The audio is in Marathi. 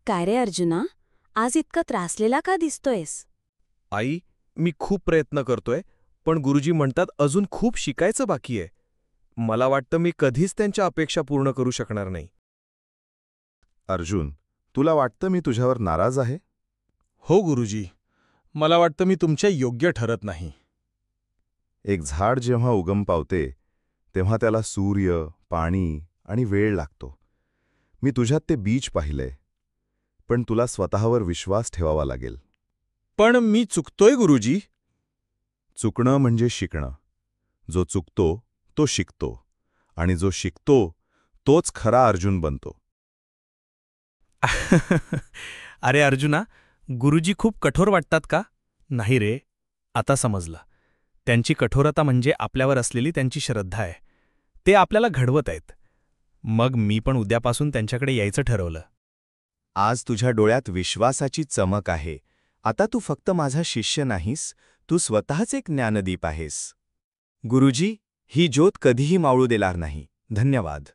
काय रे अर्जुना, आज इतका त्रासलेला का दिसतोयस? आई, मी खूप प्रयत्न करतोय, पण गुरुजी म्हणतात अजून खूप शिकायचं बाकी आहे. मला वाटतं मी कधीच त्यांच्या अपेक्षा पूर्ण करू शकणार नाही. अर्जुन, तुला वाटतं मी तुझ्यावर नाराज आहे? हो गुरुजी, मला वाटतं मी तुमच्या योग्य ठरत नाही. एक झाड जेव्हा उगम पावते तेव्हा त्याला सूर्य, पाणी आणि वेळ लागतो. मी तुझ्यात ते बीज पाहिलंय, पण तुला स्वतःवर विश्वास ठेवावा लागेल. पण मी चुकतोय गुरुजी. चुकणं म्हणजे शिकणं. जो चुकतो तो शिकतो, आणि जो शिकतो तोच खरा अर्जुन बनतो. अरे अर्जुना, गुरुजी खूप कठोर वाटतात का? नाही रे, आता समजलं. त्यांची कठोरता म्हणजे आपल्यावर असलेली त्यांची श्रद्धा आहे. ते आपल्याला घडवत आहेत. मग मी पण उद्यापासून त्यांच्याकडे यायचं ठरवलं. आज तुझ्या डोळ्यात विश्वासाची चमक आहे. आता तू फक्त माझा शिष्य नाहीस, तू स्वतःच एक ज्ञानदीप आहेस. गुरुजी, ही ज्योत कधीही मावळू देणार नाही. धन्यवाद.